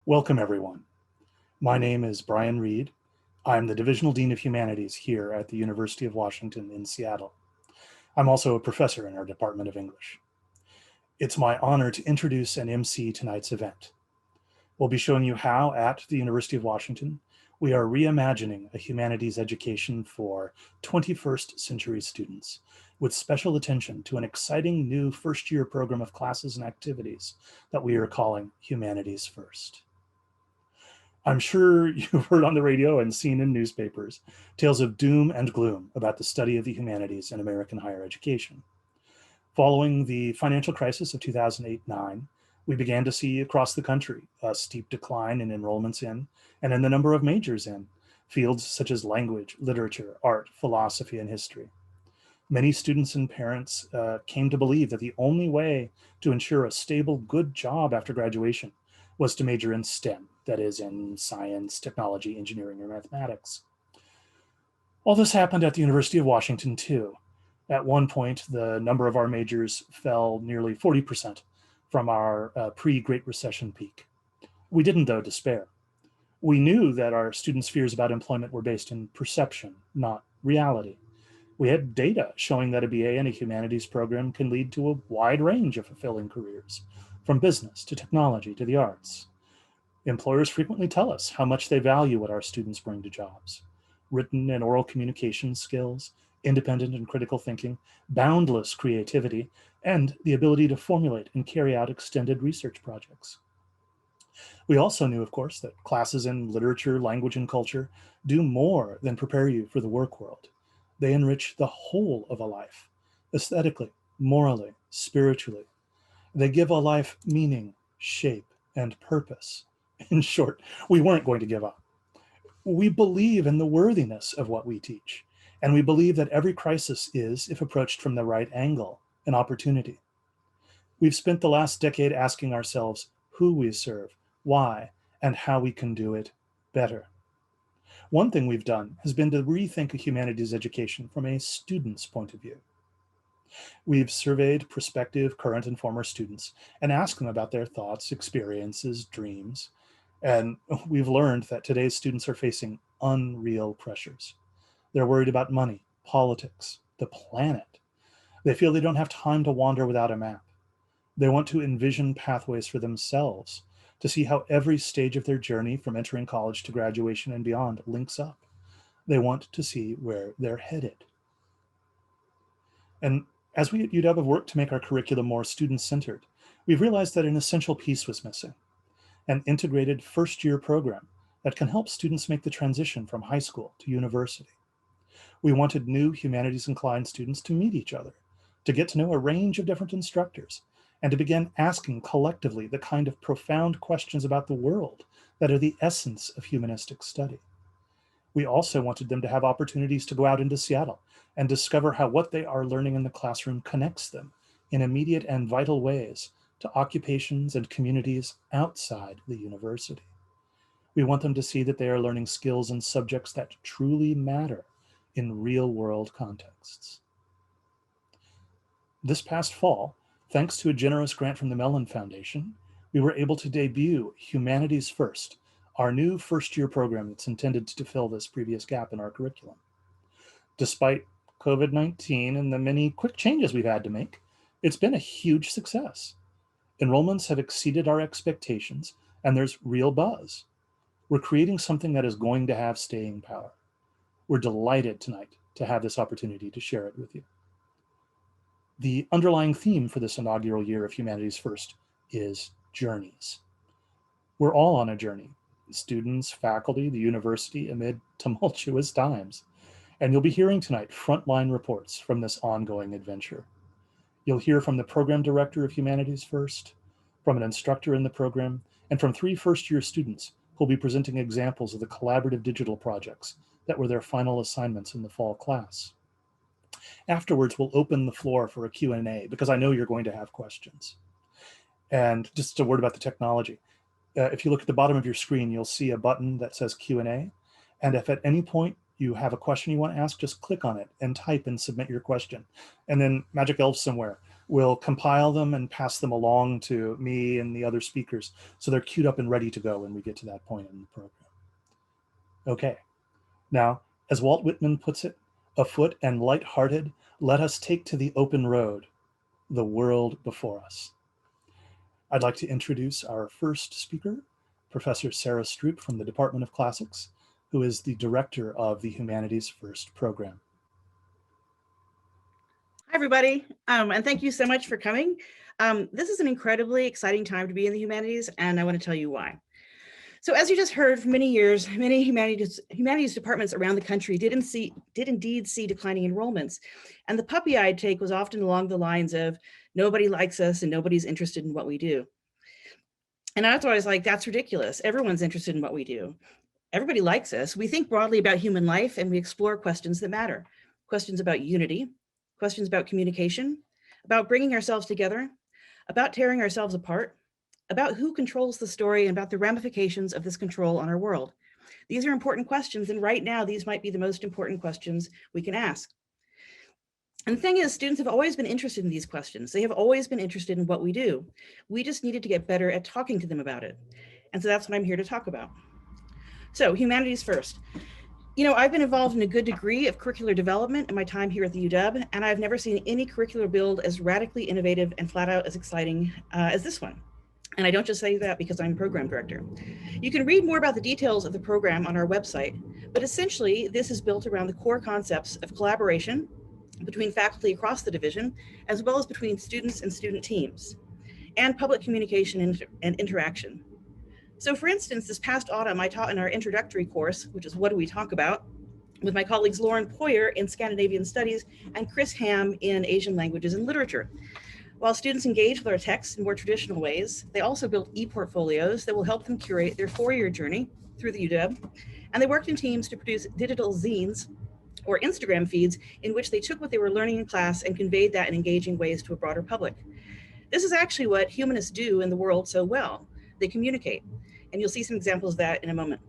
Welcome, everyone. My name is Brian Reed. I'm the Divisional Dean of Humanities here at the University of Washington in Seattle. I'm also a professor in our Department of English. It's my honor to introduce and MC tonight's event. We'll be showing you how, at the University of Washington, we are reimagining a humanities education for 21st century students, with special attention to an exciting new first-year program of classes and activities that we are calling Humanities First. I'm sure you've heard on the radio and seen in newspapers tales of doom and gloom about the study of the humanities in American higher education. Following the financial crisis of 2008-9, we began to see across the country a steep decline in enrollments in, and in the number of majors in, fields such as language, literature, art, philosophy, and history. Many students and parents came to believe that the only way to ensure a stable, good job after graduation was to major in STEM, that is, in science, technology, engineering, or mathematics. All this happened at the University of Washington, too. At one point, the number of our majors fell nearly 40% from our pre-Great Recession peak. We didn't, though, despair. We knew that our students' fears about employment were based in perception, not reality. We had data showing that a BA in a humanities program can lead to a wide range of fulfilling careers, from business to technology to the arts. Employers frequently tell us how much they value what our students bring to jobs. Written and oral communication skills, independent and critical thinking, boundless creativity, and the ability to formulate and carry out extended research projects. We also knew, of course, that classes in literature, language, and culture do more than prepare you for the work world. They enrich the whole of a life, aesthetically, morally, spiritually. They give a life meaning, shape, and purpose. In short, we weren't going to give up. We believe in the worthiness of what we teach, and we believe that every crisis is, if approached from the right angle, an opportunity. We've spent the last decade asking ourselves who we serve, why, and how we can do it better. One thing we've done has been to rethink a humanities education from a student's point of view. We've surveyed prospective, current, and former students and asked them about their thoughts, experiences, dreams. And we've learned that today's students are facing unreal pressures. They're worried about money, politics, the planet. They feel they don't have time to wander without a map. They want to envision pathways for themselves, to see how every stage of their journey from entering college to graduation and beyond links up. They want to see where they're headed. And as we at UW have worked to make our curriculum more student-centered, we've realized that an essential piece was missing: an integrated first-year program that can help students make the transition from high school to university. We wanted new humanities-inclined students to meet each other, to get to know a range of different instructors, and to begin asking collectively the kind of profound questions about the world that are the essence of humanistic study. We also wanted them to have opportunities to go out into Seattle and discover how what they are learning in the classroom connects them in immediate and vital ways to occupations and communities outside the university. We want them to see that they are learning skills and subjects that truly matter in real-world contexts. This past fall, thanks to a generous grant from the Mellon Foundation, we were able to debut Humanities First, our new first-year program that's intended to fill this previous gap in our curriculum. Despite COVID-19 and the many quick changes we've had to make, it's been a huge success. Enrollments have exceeded our expectations, and there's real buzz. We're creating something that is going to have staying power. We're delighted tonight to have this opportunity to share it with you. The underlying theme for this inaugural year of Humanities First is journeys. We're all on a journey, students, faculty, the university, amid tumultuous times. And you'll be hearing tonight frontline reports from this ongoing adventure. You'll hear from the program director of Humanities First, from an instructor in the program, and from 3 first-year students who'll be presenting examples of the collaborative digital projects that were their final assignments in the fall class. Afterwards, we'll open the floor for a Q&A because I know you're going to have questions. And just a word about the technology. If you look at the bottom of your screen, you'll see a button that says Q&A. And if at any point you have a question you want to ask, just click on it and type and submit your question. And then magic elf somewhere We'll compile them and pass them along to me and the other speakers, so they're queued up and ready to go when we get to that point in the program. Okay, now, as Walt Whitman puts it, afoot and light-hearted, let us take to the open road, the world before us. I'd like to introduce our first speaker, Professor Sarah Stroup from the Department of Classics, who is the director of the Humanities First program. Hi, everybody, and thank you so much for coming. This is an incredibly exciting time to be in the humanities, and I want to tell you why. So as you just heard, for many years, many humanities departments around the country did indeed see declining enrollments. And the puppy-eyed take was often along the lines of, nobody likes us and nobody's interested in what we do. And I thought, I was like, that's ridiculous. Everyone's interested in what we do. Everybody likes us. We think broadly about human life and we explore questions that matter. Questions about unity, questions about communication, about bringing ourselves together, about tearing ourselves apart, about who controls the story and about the ramifications of this control on our world. These are important questions, and right now, these might be the most important questions we can ask. And the thing is, students have always been interested in these questions. They have always been interested in what we do. We just needed to get better at talking to them about it. And so that's what I'm here to talk about. So, humanities first. You know, I've been involved in a good degree of curricular development in my time here at the UW, and I've never seen any curricular build as radically innovative and flat out as exciting as this one. And I don't just say that because I'm program director. You can read more about the details of the program on our website, but essentially this is built around the core concepts of collaboration between faculty across the division, as well as between students and student teams, and public communication and interaction. So for instance, this past autumn, I taught in our introductory course, which is What Do We Talk About?, with my colleagues Lauren Poyer in Scandinavian Studies and Chris Ham in Asian Languages and Literature. While students engage with our texts in more traditional ways, they also built e-portfolios that will help them curate their four-year journey through the UW, and they worked in teams to produce digital zines or Instagram feeds in which they took what they were learning in class and conveyed that in engaging ways to a broader public. This is actually what humanists do in the world so well. They communicate, and you'll see some examples of that in a moment.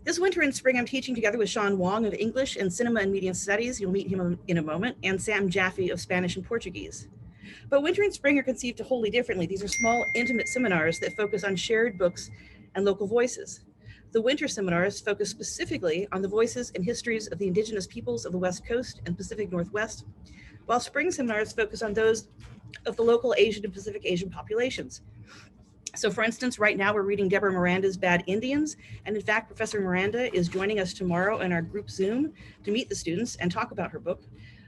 This winter and spring, I'm teaching together with Shawn Wong of English and Cinema and Media Studies, you'll meet him in a moment, and Sam Jaffe of Spanish and Portuguese. But winter and spring are conceived wholly differently. These are small, intimate seminars that focus on shared books and local voices. The winter seminars focus specifically on the voices and histories of the indigenous peoples of the West Coast and Pacific Northwest, while spring seminars focus on those of the local Asian and Pacific Asian populations. So for instance, right now we're reading Deborah Miranda's Bad Indians, and in fact, Professor Miranda is joining us tomorrow in our group Zoom to meet the students and talk about her book.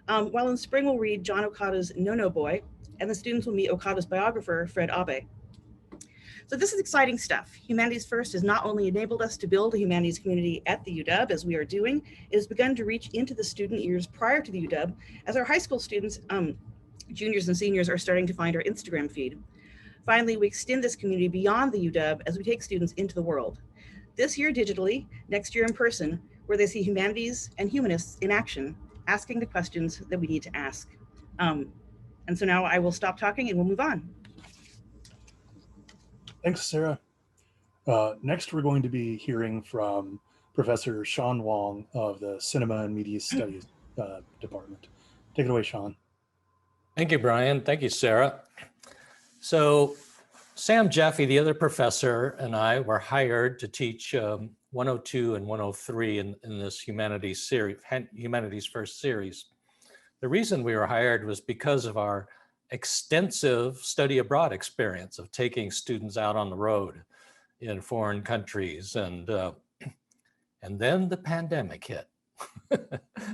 While in spring we'll read John Okada's No No Boy, and the students will meet Okada's biographer, Fred Abe. So this is exciting stuff. Humanities First has not only enabled us to build a humanities community at the UW, as we are doing, it has begun to reach into the student years prior to the UW, as our high school students, juniors and seniors, are starting to find our Instagram feed. Finally, we extend this community beyond the UW as we take students into the world. This year digitally, next year in person, where they see humanities and humanists in action, asking the questions that we need to ask. And so now I will stop talking and we'll move on. Thanks, Sarah. Next, we're going to be hearing from Professor Shawn Wong of the Cinema and Media Studies Department. Take it away, Shawn. Thank you, Brian. Thank you, Sarah. So Sam Jaffe, the other professor, and I were hired to teach 102 and 103 in this Humanities series, Humanities First series. The reason we were hired was because of our extensive study abroad experience of taking students out on the road in foreign countries, and then the pandemic hit.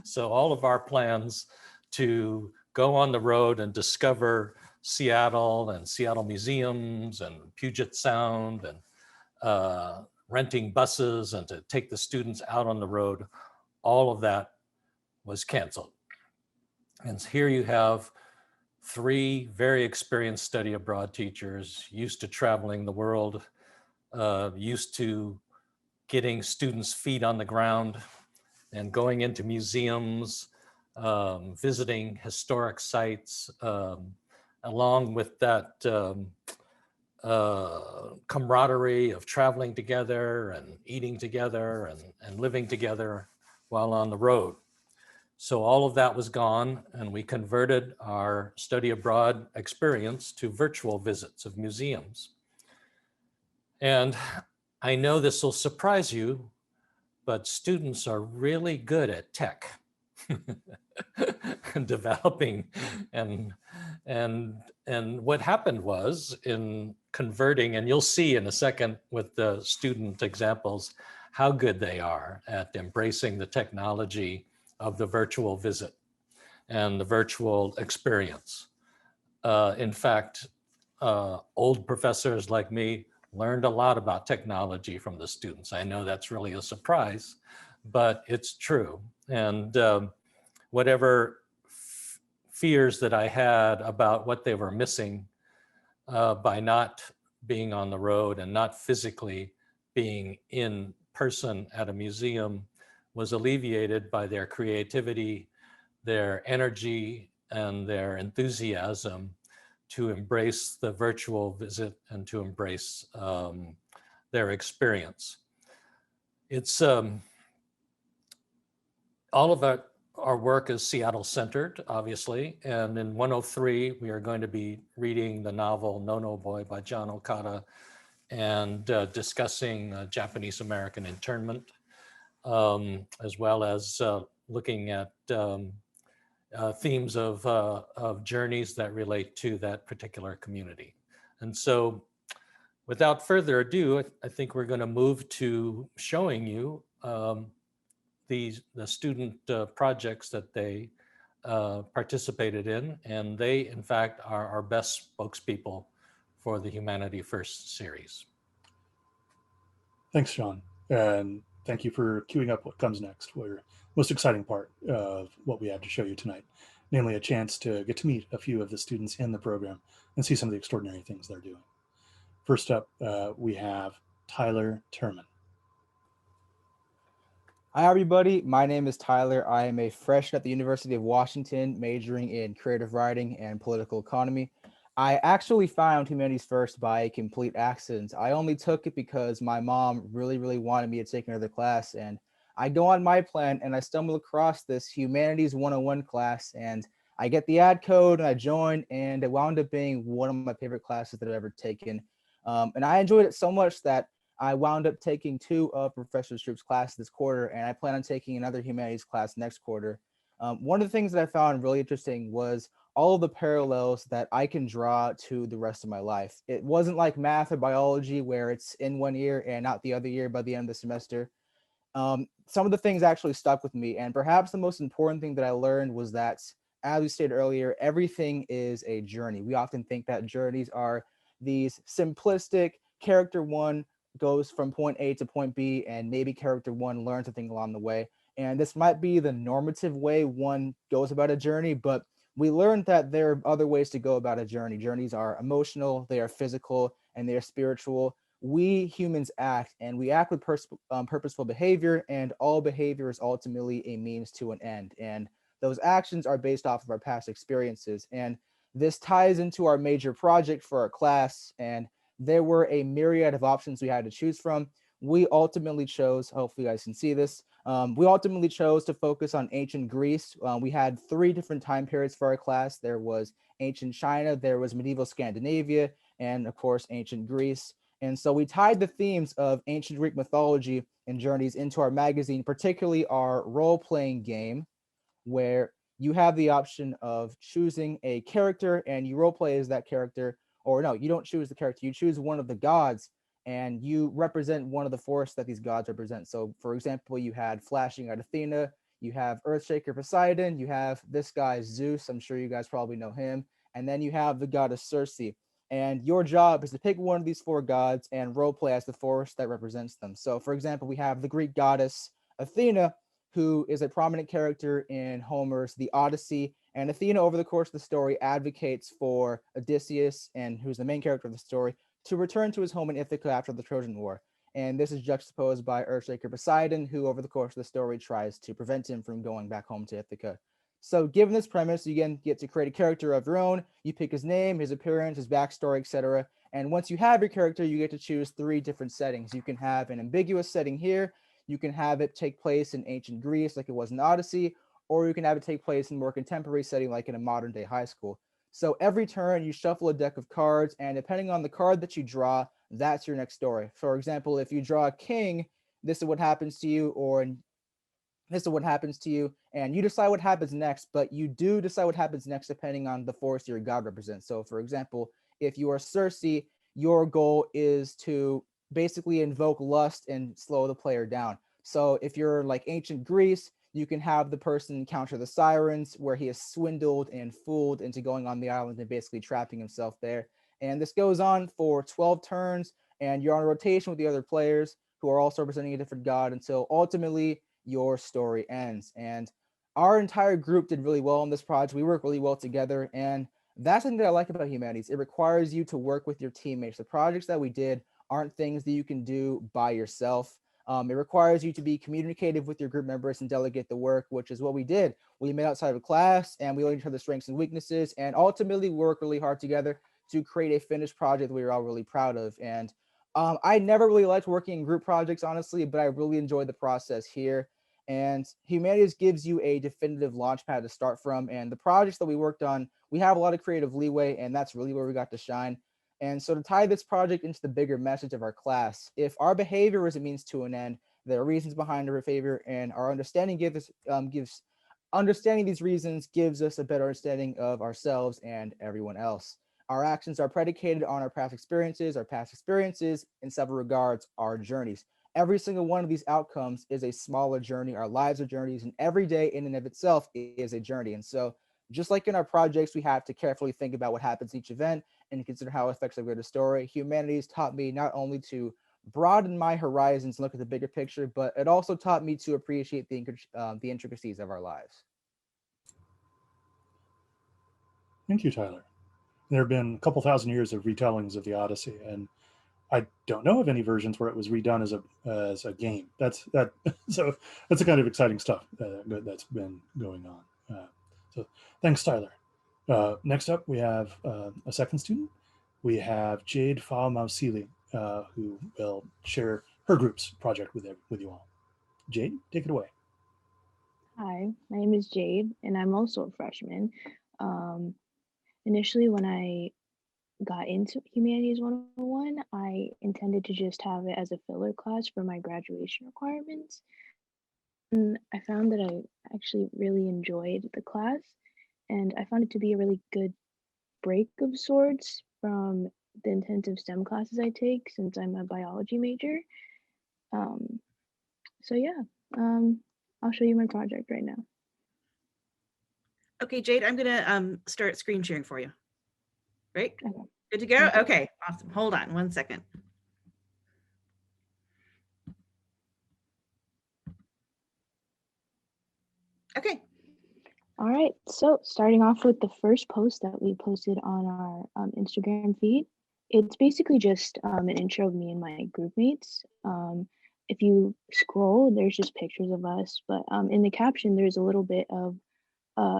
So all of our plans to go on the road and discover Seattle and Seattle museums and Puget Sound and renting buses and to take the students out on the road, all of that was canceled. And here you have three very experienced study abroad teachers, used to traveling the world, used to getting students' feet on the ground and going into museums, visiting historic sites, along with that camaraderie of traveling together and eating together and living together while on the road. So all of that was gone, and we converted our study abroad experience to virtual visits of museums. And I know this will surprise you, but students are really good at tech and developing. And what happened was, in converting, and you'll see in a second with the student examples, how good they are at embracing the technology of the virtual visit and the virtual experience. In fact, old professors like me learned a lot about technology from the students. I know that's really a surprise, but it's true. And whatever fears that I had about what they were missing by not being on the road and not physically being in person at a museum was alleviated by their creativity, their energy, and their enthusiasm to embrace the virtual visit and to embrace their experience. It's all of our work is Seattle centered, obviously. And in 103, we are going to be reading the novel No No Boy by John Okada and discussing Japanese American internment, as well as looking at themes of journeys that relate to that particular community. And so without further ado, I think we're going to move to showing you the student projects that they participated in. And they, in fact, are our best spokespeople for the Humanity First series. Thanks, Shawn. And thank you for queuing up what comes next. We're most exciting part of what we have to show you tonight, namely a chance to get to meet a few of the students in the program and see some of the extraordinary things they're doing. First up, we have Tyler Turnam. Hi, everybody. My name is Tyler. I am a freshman at the University of Washington, majoring in creative writing and political economy. I actually found Humanities First by a complete accident. I only took it because my mom really wanted me to take another class, and I go on my plan and I stumble across this Humanities 101 class, and I get the ad code and I join, and it wound up being one of my favorite classes that I've ever taken. And I enjoyed it so much that I wound up taking 2 of Professor Stroup's classes this quarter, and I plan on taking another humanities class next quarter. One of the things that I found really interesting was all of the parallels that I can draw to the rest of my life. It wasn't like math or biology where it's in one year and not the other year by the end of the semester. Some of the things actually stuck with me, and perhaps the most important thing that I learned was that, as we stated earlier, everything is a journey. We often think that journeys are these simplistic, character one goes from point A to point B, and maybe character one learns a thing along the way. And this might be the normative way one goes about a journey, but we learned that there are other ways to go about a journey. Journeys are emotional, they are physical, and they are spiritual. We humans act, and we act with purposeful behavior, and all behavior is ultimately a means to an end. And those actions are based off of our past experiences. And this ties into our major project for our class, and there were a myriad of options we had to choose from. We ultimately chose, hopefully you guys can see this, we ultimately chose to focus on ancient Greece. We had 3 different time periods for our class. There was ancient China, there was medieval Scandinavia, and of course, ancient Greece. And so we tied the themes of ancient Greek mythology and journeys into our magazine, particularly our role-playing game, where you have the option of choosing a character and you role-play as that character. Or no, you don't choose the character, you choose one of the gods and you represent one of the forests that these gods represent. So for example, you had Flashing Out Athena, you have Earthshaker Poseidon, you have this guy Zeus, I'm sure you guys probably know him, and then you have the goddess Circe. And your job is to pick one of these 4 gods and roleplay as the forest that represents them. So for example, we have the Greek goddess Athena, who is a prominent character in Homer's The Odyssey. And Athena, over the course of the story, advocates for Odysseus, and who's the main character of the story, to return to his home in Ithaca after the Trojan War. And this is juxtaposed by Earthshaker Poseidon, who over the course of the story tries to prevent him from going back home to Ithaca. So given this premise, you again get to create a character of your own. You pick his name, his appearance, his backstory, etc. And once you have your character, you get to choose 3 different settings. You can have an ambiguous setting here. You can have it take place in ancient Greece like it was in Odyssey, or you can have it take place in a more contemporary setting, like in a modern day high school. So every turn you shuffle a deck of cards, and depending on the card that you draw, that's your next story. For example, if you draw a king, this is what happens to you, or this is what happens to you, and you decide what happens next, but you do decide what happens next depending on the force your god represents. So for example, if you are Cersei, your goal is to basically invoke lust and slow the player down. So if you're like ancient Greece, you can have the person encounter the sirens, where he is swindled and fooled into going on the island and basically trapping himself there. And this goes on for 12 turns, and you're on a rotation with the other players who are also representing a different god until ultimately your story ends. And our entire group did really well on this project. We work really well together, and that's something that I like about humanities. It requires you to work with your teammates. The projects that we did aren't things that you can do by yourself. It requires you to be communicative with your group members and delegate the work, which is what we did. We met outside of class, and we learned each other's strengths and weaknesses, and ultimately work really hard together to create a finished project that we were all really proud of. And I never really liked working in group projects, honestly, but I really enjoyed the process here. And Humanities gives you a definitive launch pad to start from. And the projects that we worked on, we have a lot of creative leeway, and that's really where we got to shine. And so to tie this project into the bigger message of our class, if our behavior is a means to an end, there are reasons behind our behavior, and our understanding gives understanding these reasons gives us a better understanding of ourselves and everyone else. Our actions are predicated on our past experiences. Our past experiences, in several regards, are journeys. Every single one of these outcomes is a smaller journey. Our lives are journeys, and every day in and of itself is a journey. And so just like in our projects, we have to carefully think about what happens each event and consider how it affects the greater story. Humanities taught me not only to broaden my horizons and look at the bigger picture, but it also taught me to appreciate the intricacies of our lives. Thank you, Tyler. There have been a couple thousand years of retellings of the Odyssey, and I don't know of any versions where it was redone as a game. So that's the kind of exciting stuff that's been going on. So thanks, Tyler. Next up, we have a second student. We have Jaedalyn Faamausili, who will share her group's project with you all. Jade, take it away. Hi, my name is Jade, and I'm also a freshman. Initially, when I got into Humanities 101, I intended to just have it as a filler class for my graduation requirements. And I found that I actually really enjoyed the class, and I found it to be a really good break of sorts from the intensive STEM classes I take since I'm a biology major. So yeah, I'll show you my project right now. Okay, Jade, I'm gonna start screen sharing for you. Right? Okay. Good to go? Okay, awesome. Hold on 1 second. Okay. All right, so starting off with the first post that we posted on our Instagram feed, it's basically just an intro of me and my group mates. If you scroll, there's just pictures of us, but in the caption, there's a little bit of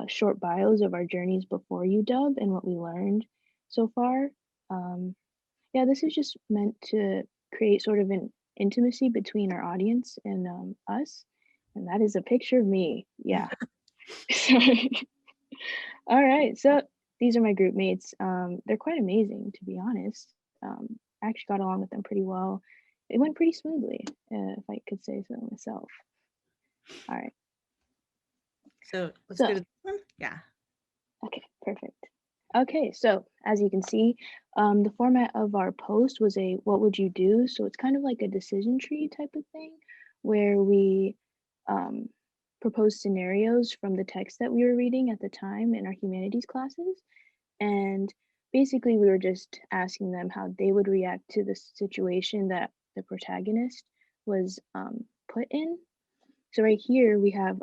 short bios of our journeys before UW and what we learned so far. Yeah, this is just meant to create sort of an intimacy between our audience and us, and that is a picture of me. Yeah. Sorry. All right, so these are my group mates. They're quite amazing, to be honest. I actually got along with them pretty well. It went pretty smoothly, if I could say so myself. All right. So let's go to this one. Yeah. Okay, perfect. Okay, so as you can see, the format of our post was a what would you do? So it's kind of like a decision tree type of thing where we proposed scenarios from the text that we were reading at the time in our humanities classes. And basically we were just asking them how they would react to the situation that the protagonist was put in. So right here we have,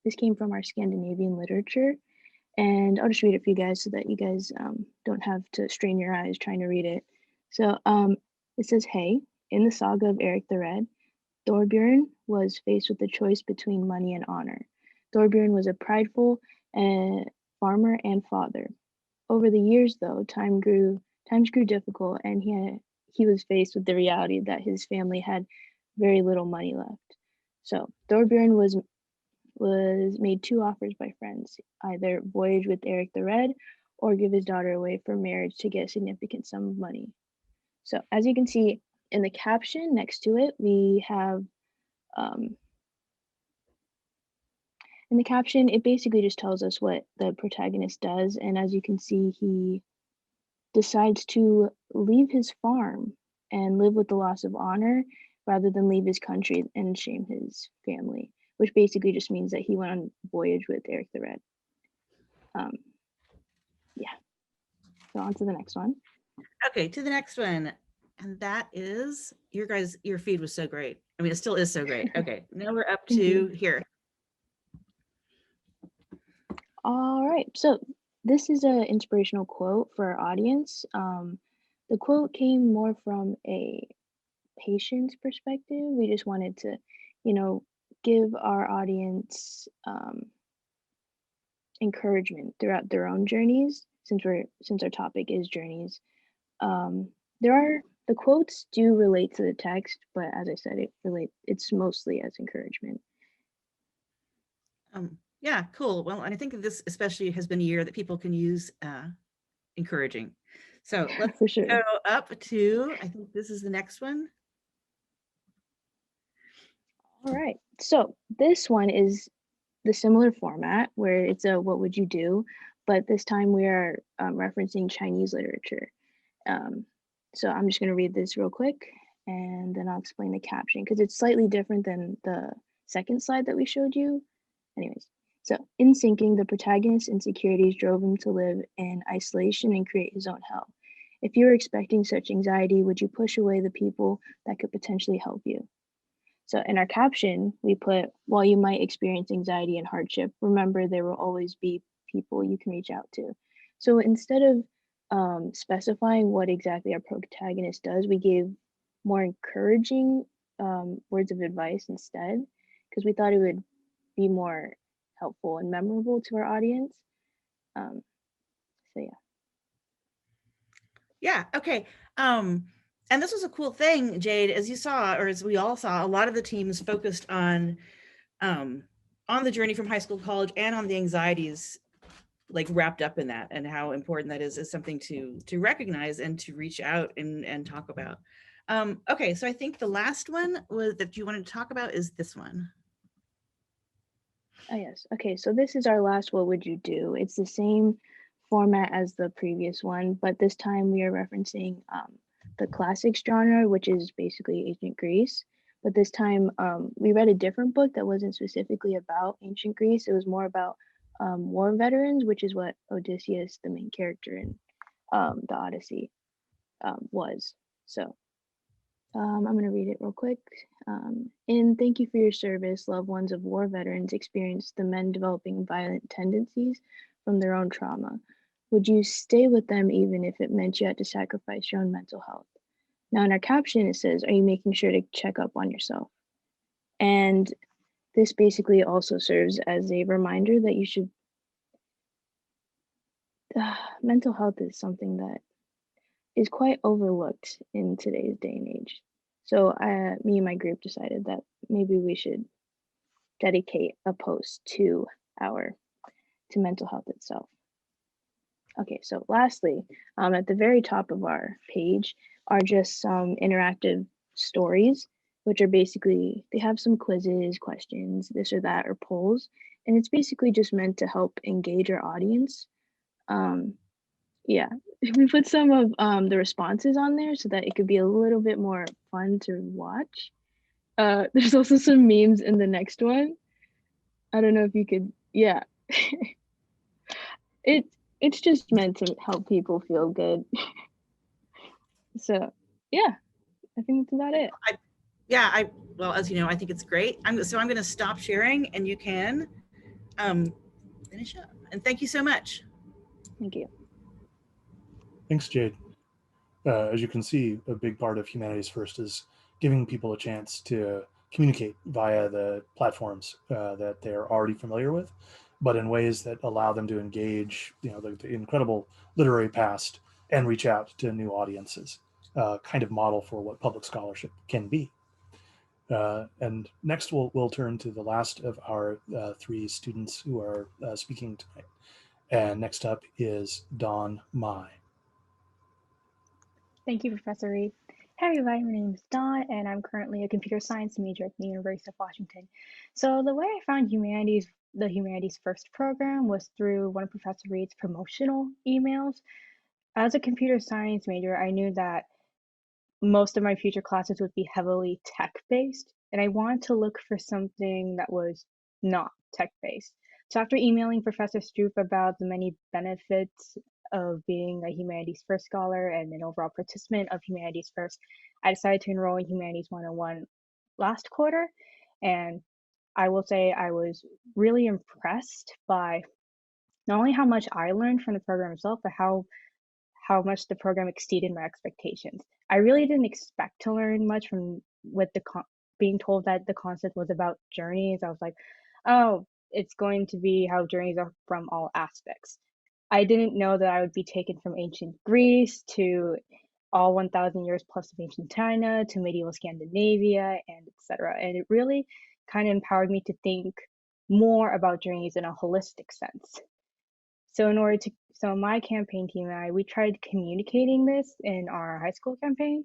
this came from our Scandinavian literature. And I'll just read it for you guys so that you guys don't have to strain your eyes trying to read it. So it says, hey, in the saga of Eric the Red, Thorbjorn was faced with the choice between money and honor. Thorbjorn was a prideful farmer and father. Over the years, though, times grew difficult, and he was faced with the reality that his family had very little money left. So Thorbjorn was was made 2 offers by friends, either voyage with Eric the Red or give his daughter away for marriage to get a significant sum of money. So as you can see in the caption next to it, we have, in the caption, it basically just tells us what the protagonist does. And as you can see, he decides to leave his farm and live with the loss of honor rather than leave his country and shame his family, which basically just means that he went on voyage with Eric the Red. Yeah. So on to the next one. Okay, to the next one. And that is, your feed was so great. I mean, it still is so great. Okay, now we're up to here. All right, so this is an inspirational quote for our audience. The quote came more from a patient's perspective. We just wanted to, give our audience encouragement throughout their own journeys, since our topic is journeys. The quotes do relate to the text, but as I said, it's mostly as encouragement. Yeah, cool. Well, and I think this especially has been a year that people can use encouraging. So let's For sure. go up to, I think this is the next one. All right, so this one is the similar format where it's a what would you do, but this time we are referencing Chinese literature. So I'm just going to read this real quick and then I'll explain the caption because it's slightly different than the second slide that we showed you. Anyways, so in sinking, the protagonist's insecurities drove him to live in isolation and create his own hell. If you were expecting such anxiety, would you push away the people that could potentially help you? So in our caption, we put, while you might experience anxiety and hardship, remember there will always be people you can reach out to. So instead of specifying what exactly our protagonist does, we gave more encouraging words of advice instead, because we thought it would be more helpful and memorable to our audience. So yeah. Yeah, okay. And this was a cool thing, Jade, as you saw, or as we all saw, a lot of the teams focused on the journey from high school to college and on the anxieties like wrapped up in that and how important that is something to recognize and to reach out and talk about. Okay, so I think the last one that you wanted to talk about is this one. Oh yes, okay, so this is our last what would you do. It's the same format as the previous one, but this time we are referencing the classics genre, which is basically ancient Greece. But this time we read a different book that wasn't specifically about ancient Greece. It was more about war veterans, which is what Odysseus, the main character in the Odyssey, was. So I'm going to read it real quick. In Thank You for Your Service, loved ones of war veterans experience the men developing violent tendencies from their own trauma. Would you stay with them even if it meant you had to sacrifice your own mental health? Now in our caption, it says, are you making sure to check up on yourself? And this basically also serves as a reminder that you should, mental health is something that is quite overlooked in today's day and age. So me and my group decided that maybe we should dedicate a post to mental health itself. Okay, so lastly, at the very top of our page are just some interactive stories, which are basically, they have some quizzes, questions, this or that, or polls, and it's basically just meant to help engage our audience. Yeah, we put some of the responses on there so that it could be a little bit more fun to watch. There's also some memes in the next one. I don't know if you could, yeah. It's just meant to help people feel good. So yeah, I think that's about it. Well, as you know, I think it's great. I'm going to stop sharing and you can finish up. And thank you so much. Thank you. Thanks, Jade. As you can see, a big part of Humanities First is giving people a chance to communicate via the platforms that they're already familiar with, but in ways that allow them to engage, the incredible literary past and reach out to new audiences, kind of model for what public scholarship can be. And next, we'll turn to the last of our three students who are speaking tonight. And next up is Dawn Mai. Thank you, Professor Reed. Hey everybody, my name is Dawn, and I'm currently a computer science major at the University of Washington. So the way I found the Humanities First program was through one of Professor Reed's promotional emails. As a computer science major, I knew that most of my future classes would be heavily tech-based, and I wanted to look for something that was not tech-based. So after emailing Professor Stroup about the many benefits of being a Humanities First scholar and an overall participant of Humanities First, I decided to enroll in Humanities 101 last quarter, and I will say I was really impressed by not only how much I learned from the program itself, but how much the program exceeded my expectations. I really didn't expect to learn much from being told that the concept was about journeys. I was like, oh, it's going to be how journeys are from all aspects. I didn't know that I would be taken from ancient Greece to all 1,000 years plus of ancient China to medieval Scandinavia and etc. And it really kind of empowered me to think more about journeys in a holistic sense. So my campaign team and I, we tried communicating this in our high school campaign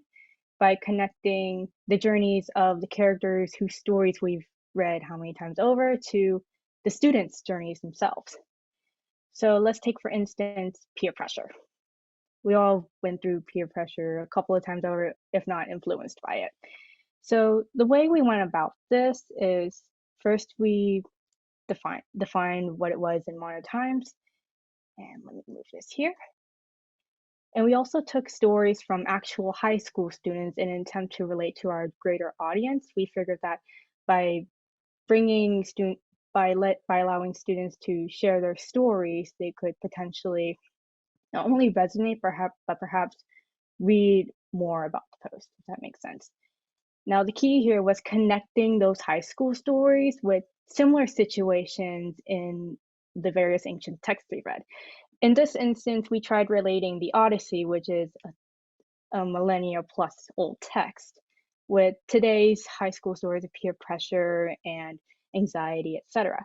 by connecting the journeys of the characters whose stories we've read how many times over to the students' journeys themselves. So let's take, for instance, peer pressure. We all went through peer pressure a couple of times over, if not influenced by it. So the way we went about this is first we defined what it was in modern times. And let me move this here. And we also took stories from actual high school students in an attempt to relate to our greater audience. We figured that by allowing students to share their stories, they could potentially not only resonate, but perhaps read more about the post, if that makes sense. Now, the key here was connecting those high school stories with similar situations in the various ancient texts we read. In this instance, we tried relating the Odyssey, which is a millennia plus old text, with today's high school stories of peer pressure and anxiety, etc.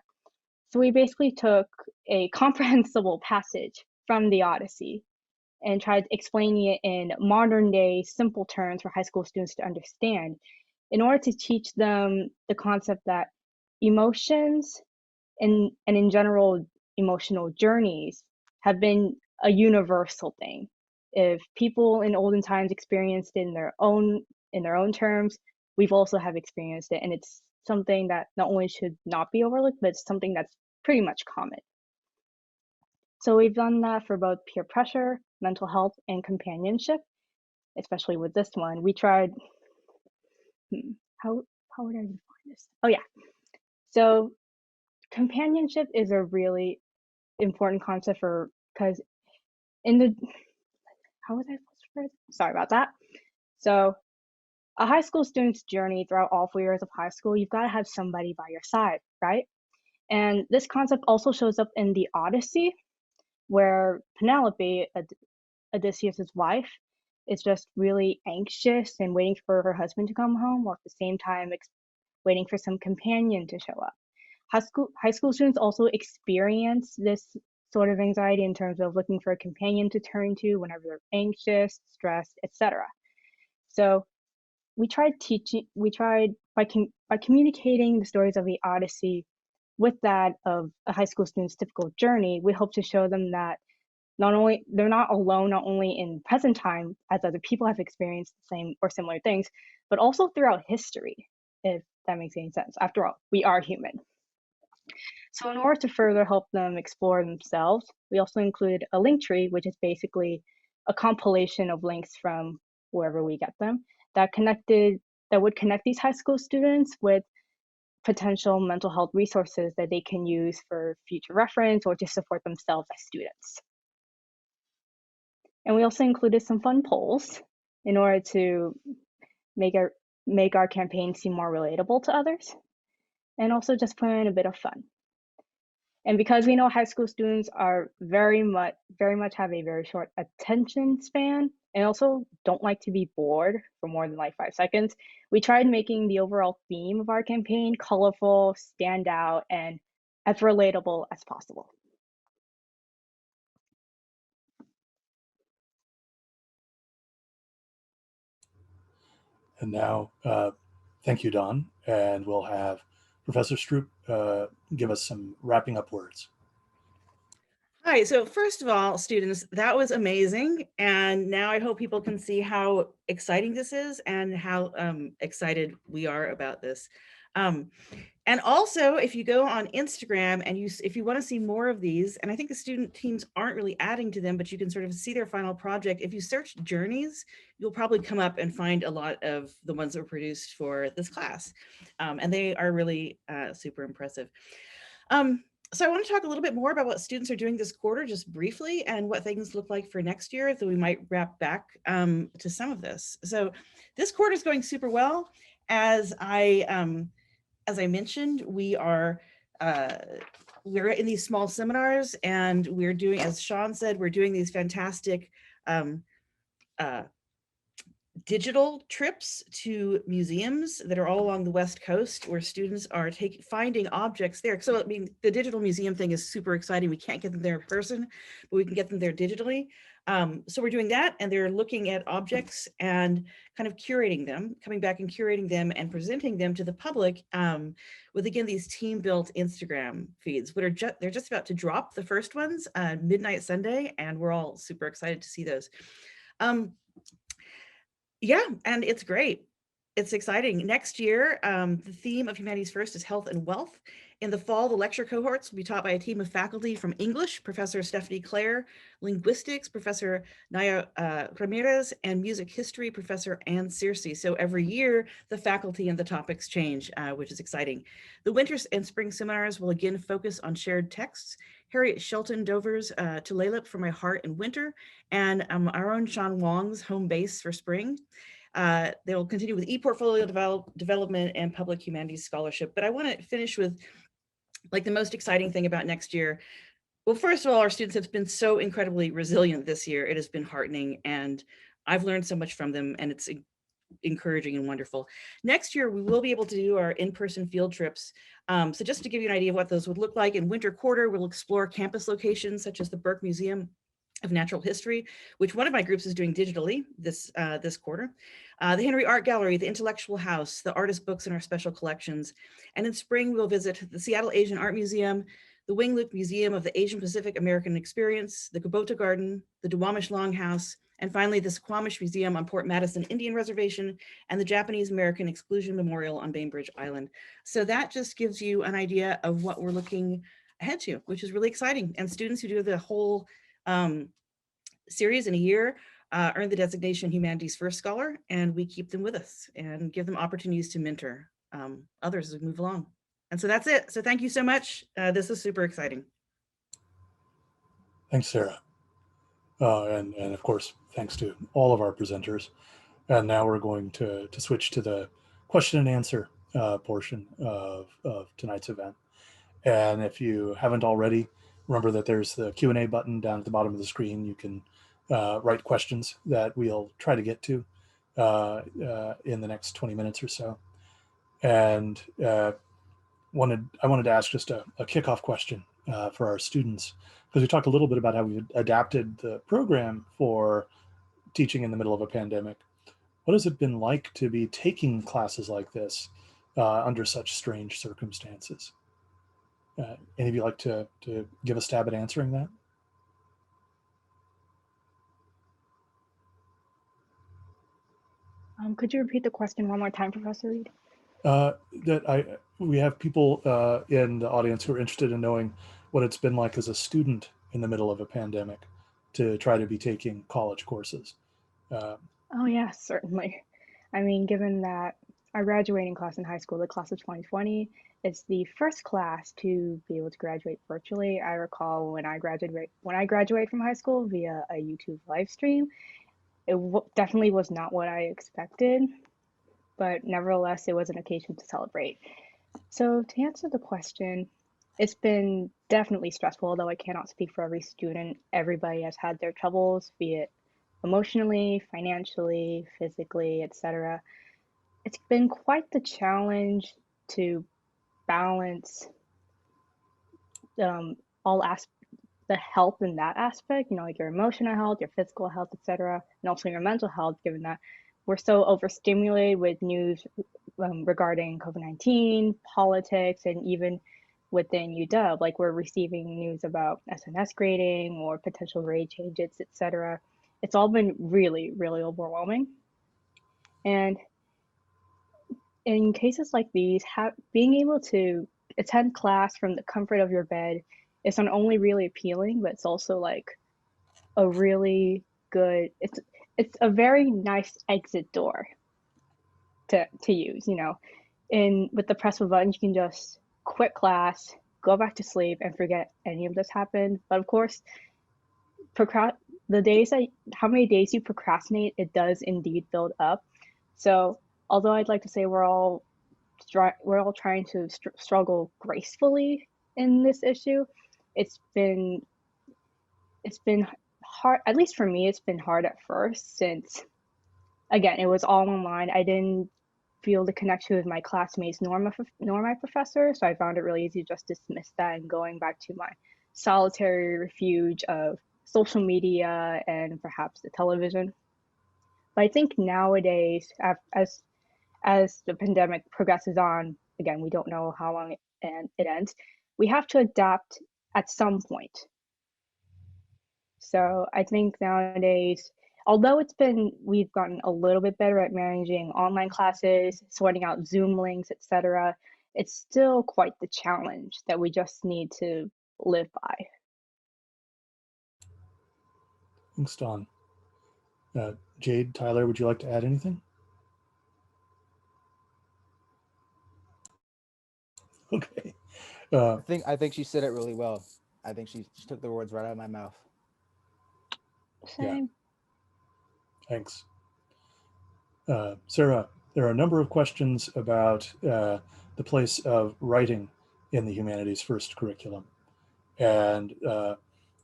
So we basically took a comprehensible passage from the Odyssey and tried explaining it in modern day simple terms for high school students to understand in order to teach them the concept that emotions and in general emotional journeys have been a universal thing. If people in olden times experienced it in their own terms, we've also have experienced it, and it's something that not only should not be overlooked, but it's something that's pretty much common. So we've done that for both peer pressure, mental health, and companionship, especially with this one. We tried, how would I define this? Oh yeah, so companionship is a really important concept because how was I supposed to phrase it? Sorry about that. So a high school student's journey throughout all 4 years of high school, you've got to have somebody by your side, right? And this concept also shows up in the Odyssey, where Penelope, Odysseus's wife, is just really anxious and waiting for her husband to come home, while at the same time waiting for some companion to show up. High school students also experience this sort of anxiety in terms of looking for a companion to turn to whenever they're anxious, stressed, etc. So we tried by communicating the stories of the Odyssey with that of a high school student's typical journey, we hope to show them that they're not alone, not only in present time as other people have experienced the same or similar things, but also throughout history, if that makes any sense. After all, we are human. So in order to further help them explore themselves, we also included a link tree, which is basically a compilation of links from wherever we get them that would connect these high school students with potential mental health resources that they can use for future reference or to support themselves as students. And we also included some fun polls in order to make our campaign seem more relatable to others, and also just put in a bit of fun. And because we know high school students are very much have a very short attention span, and also don't like to be bored for more than like 5 seconds, we tried making the overall theme of our campaign colorful, stand out, and as relatable as possible. And now, thank you, Don. And we'll have Professor Stroup give us some wrapping up words. Hi, so first of all, students, that was amazing. And now I hope people can see how exciting this is and how excited we are about this. And also, if you go on Instagram and if you want to see more of these, and I think the student teams aren't really adding to them, but you can sort of see their final project. If you search journeys, you'll probably come up and find a lot of the ones that were produced for this class. And they are really super impressive. So I want to talk a little bit more about what students are doing this quarter, just briefly, and what things look like for next year, that we might wrap back to some of this. So this quarter is going super well. As I mentioned, we're in these small seminars, and we're doing, as Shawn said, we're doing these fantastic digital trips to museums that are all along the West Coast, where students are finding objects there. So, I mean, the digital museum thing is super exciting. We can't get them there in person, but we can get them there digitally. So we're doing that, and they're looking at objects and kind of curating them, coming back and curating them and presenting them to the public with, again, these team-built Instagram feeds. They're just about to drop the first ones midnight Sunday, and we're all super excited to see those. Yeah, and it's great. It's exciting. Next year, the theme of Humanities First is health and wealth. In the fall, the lecture cohorts will be taught by a team of faculty from English, Professor Stephanie Clare, Linguistics, Professor Naya Ramirez, and Music History, Professor Ann Searcy. So every year, the faculty and the topics change, which is exciting. The winter and spring seminars will again focus on shared texts. Harriet Shelton Dover's Tulalip for My Heart in Winter, and our own Shawn Wong's Home Base for spring. They will continue with e-portfolio development and public humanities scholarship. But I want to finish with like the most exciting thing about next year. Well, first of all, our students have been so incredibly resilient this year. It has been heartening, and I've learned so much from them, and it's encouraging and wonderful. Next year, we will be able to do our in-person field trips. So just to give you an idea of what those would look like, in winter quarter, we'll explore campus locations such as the Burke Museum of Natural History, which one of my groups is doing digitally this quarter. The Henry Art Gallery, the Intellectual House, the artist books in our special collections. And in spring, we'll visit the Seattle Asian Art Museum, the Wing-Luke Museum of the Asian Pacific American Experience, the Kubota Garden, the Duwamish Longhouse, and finally the Squamish Museum on Port Madison Indian Reservation, and the Japanese American Exclusion Memorial on Bainbridge Island. So that just gives you an idea of what we're looking ahead to, which is really exciting. And students who do the whole series in a year earn the designation Humanities First Scholar, and we keep them with us and give them opportunities to mentor others as we move along. And so that's it. So thank you so much. This is super exciting. Thanks, Sarah. And of course, thanks to all of our presenters. And now we're going to switch to the question and answer portion of tonight's event. And if you haven't already, remember that there's the Q&A button down at the bottom of the screen. You can write questions that we'll try to get to in the next 20 minutes or so. And I wanted to ask just a kickoff question for our students, because we talked a little bit about how we adapted the program for teaching in the middle of a pandemic. What has it been like to be taking classes like this under such strange circumstances? Any of you like to give a stab at answering that? Could you repeat the question one more time, Professor Reed? We have people in the audience who are interested in knowing what it's been like as a student in the middle of a pandemic to try to be taking college courses. Oh, yes, certainly. I mean, given that our graduating class in high school, the class of 2020, is the first class to be able to graduate virtually. I recall when I graduated from high school via a YouTube live stream, it definitely was not what I expected, but nevertheless, it was an occasion to celebrate. So to answer the question, it's been definitely stressful, although I cannot speak for every student. Everybody has had their troubles, be it emotionally, financially, physically, etc. It's been quite the challenge to balance all the health in that aspect, you know, like your emotional health, your physical health, etc., and also your mental health, given that we're so overstimulated with news regarding COVID-19, politics, and even within UW, like we're receiving news about SNS grading or potential grade changes, etc. It's all been really, really overwhelming. And in cases like these, being able to attend class from the comfort of your bed is not only really appealing, but it's also like a really good, it's a very nice exit door to use, you know. And with the press of a button, you can just quit class, go back to sleep, and forget any of this happened. But of course, how many days you procrastinate, it does indeed build up. So although I'd like to say we're all trying to struggle gracefully in this issue, it's been hard, at least for me. It's been hard at first, since again, it was all online. I didn't feel the connection with my classmates nor my professor, so I found it really easy to just dismiss that and going back to my solitary refuge of social media and perhaps the television. But I think nowadays, as the pandemic progresses on, again, we don't know how long it ends, we have to adapt at some point. So I think nowadays, although we've gotten a little bit better at managing online classes, sorting out Zoom links, etc., it's still quite the challenge that we just need to live by. Thanks, Don. Jade, Tyler, would you like to add anything? Okay. I think she said it really well. I think she took the words right out of my mouth. Same. Yeah. Thanks. Sarah, there are a number of questions about the place of writing in the humanities first curriculum, and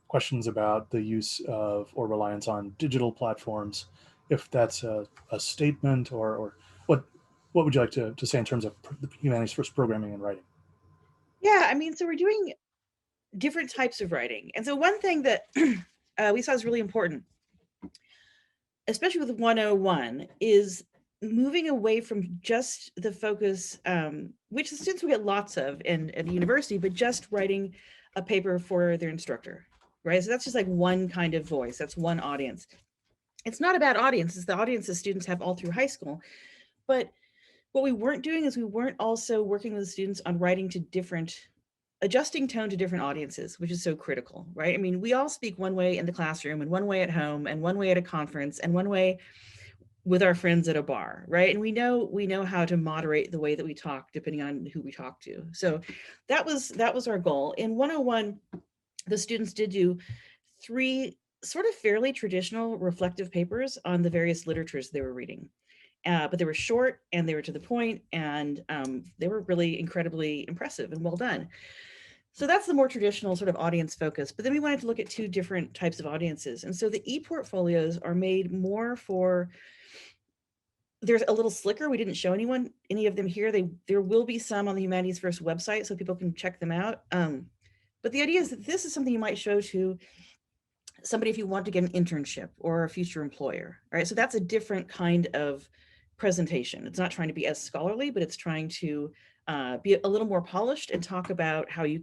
questions about the use of or reliance on digital platforms, if that's a statement, or what would you like to say in terms of humanities first programming and writing? Yeah, I mean, so we're doing different types of writing. And so one thing that we saw is really important, especially with 101, is moving away from just the focus, which the students will get lots of at the university, but just writing a paper for their instructor, right? So that's just like one kind of voice. That's one audience. It's not a bad audience. It's the audience that students have all through high school. But what we weren't doing is we weren't also working with the students on writing to adjusting tone to different audiences, which is so critical, right? I mean, we all speak one way in the classroom and one way at home and one way at a conference and one way with our friends at a bar, right? And we know how to moderate the way that we talk depending on who we talk to. So that was our goal. In 101, the students did do 3 sort of fairly traditional reflective papers on the various literatures they were reading. But they were short and they were to the point, and they were really incredibly impressive and well done. So that's the more traditional sort of audience focus. But then we wanted to look at 2 different types of audiences. And so the e-portfolios are made more for, there's a little slicker. We didn't show any of them here. There will be some on the Humanities First website so people can check them out. But the idea is that this is something you might show to somebody if you want to get an internship or a future employer. All right, so that's a different kind of presentation. It's not trying to be as scholarly, but it's trying to be a little more polished and talk about how you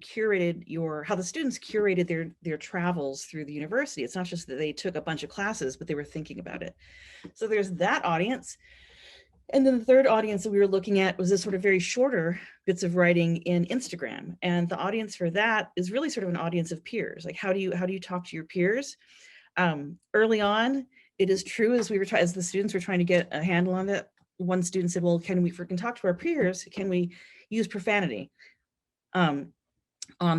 how the students curated their travels through the university. It's not just that they took a bunch of classes, but they were thinking about it. So there's that audience. And then the third audience that we were looking at was this sort of very shorter bits of writing in Instagram. And the audience for that is really sort of an audience of peers. Like, how do you talk to your peers? Early on, it is true, as the students were trying to get a handle on it, one student said, well, if we can talk to our peers, can we use profanity on